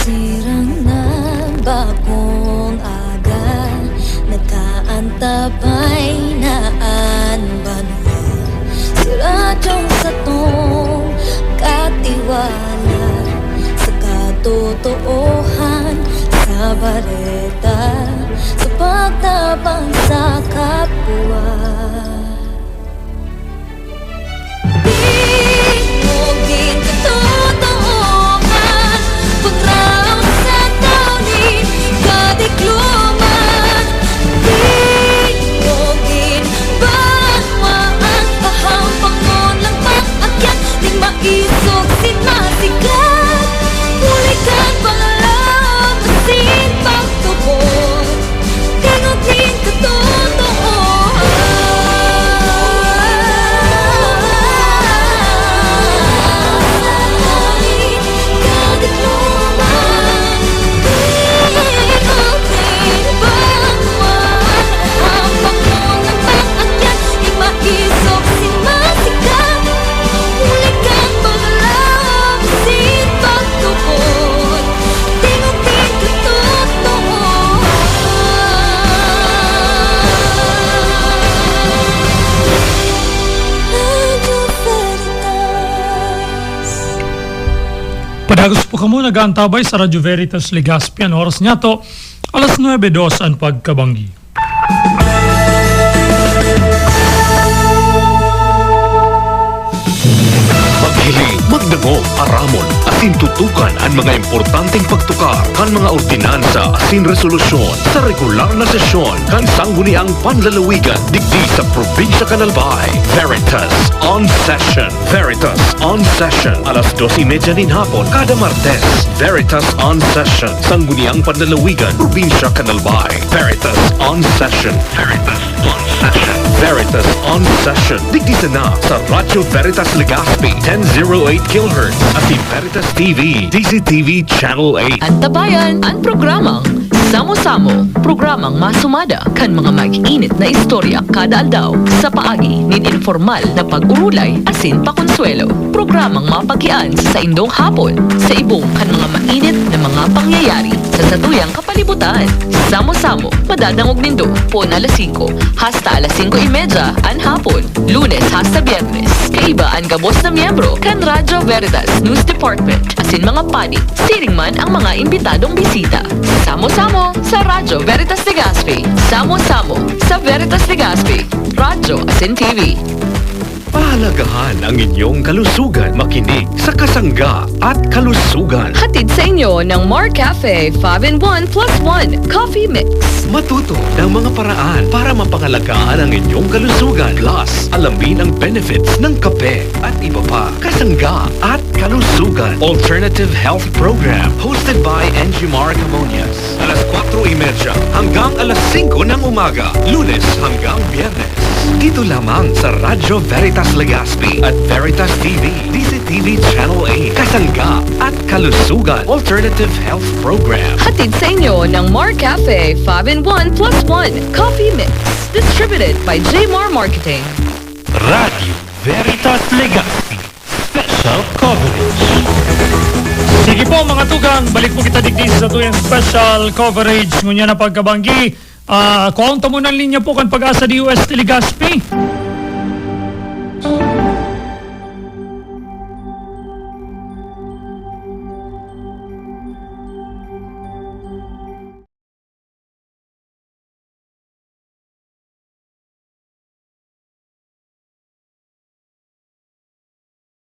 Nagsirang na bagong aga, nagkaantabay na anbanwa. Siradyong sa tong katiwala, sa katotohan, sa bareta, sa pagtabang sa kapwa. Isog sinasikat, mulikan pangalam, masin pagtubog, tingog din katotohan. Kadikluman, tingog din bangwan, ang pangong ng pag-akyat, di maisog sinasikat, mulikan pangalam, masin pagtubog, tingog din katotohan. Radio Veritas. Padagos po kamo nag-aantabay sa Radyo Veritas Legazpi. Ang oras niya to, alas 9:02 ang pagkabanggi. Maghiling, magdangog, aramon, asin tutukan ang mga importanteng pagtukar kan mga ordinansa asin resolusyon sa regular na sesyon kan sangguniang panlalawigan digdi sa probinsya Kanalbay. Veritas on Session. Veritas on Session. Alas 12:30 din hapon kada Martes. Veritas on Session. Sangguniang panlalawigan, probinsya Kanalbay. Veritas on Session. Veritas on Session. Veritas on Session. Digdi na sa Radyo Veritas Legazpi 1008 kHz at si Veritas TV, DCTV Channel 8. Antabayan ang programang Samo-Samo, programang masumada kan mga mag-init na istorya kada aldaw sa paagi nin informal na pag-urulay asin pakonsuelo. Programang mapagian sa indong hapon sa ibong kan mga mainit na mga pangyayari sa satuyang kapalibutan. Samo-Samo, madadangog nindo po na alas 5 hasta alas 5:30 an hapon, Lunes hasta Biyernes. Kaiba ang gabos na miyembro kan Radyo Veritas News Department asin mga panik, siring man ang mga imbitadong bisita. Samo-Samo sa Radyo Veritas Legazpi. Samo-Samo sa Veritas Legazpi. Radyo asin TV. Pahalagahan ang inyong kalusugan. Makinig sa Kasangga at Kalusugan. Hatid sa inyo ng Mar Cafe 5-in-1 + 1 Coffee Mix. Matuto ng mga paraan para mapangalagaan ang inyong kalusugan. Plus, alamin ang benefits ng kape at iba pa. Kasangga at Kalusugan Alternative Health Program hosted by Engimar Camonias. Alas 4:30 hanggang alas 5 ng umaga. Lunes hanggang Biyernes. Dito lamang sa Radyo Veritas Legazpi at Veritas TV, DCTV Channel 8. Kasangga at Kalusugan Alternative Health Program. Hatid sa inyo ng Mar Cafe 5-in-1 + 1 Coffee Mix. Distributed by J-Mar Marketing. Radio Veritas Legazpi Special Coverage. Sige po mga tugang, balik po kita digdi sa tuyang special coverage ngunya na pagkabanggi. Kuhaunta mo ng linya po kan Pag-asa di UST Legazpi.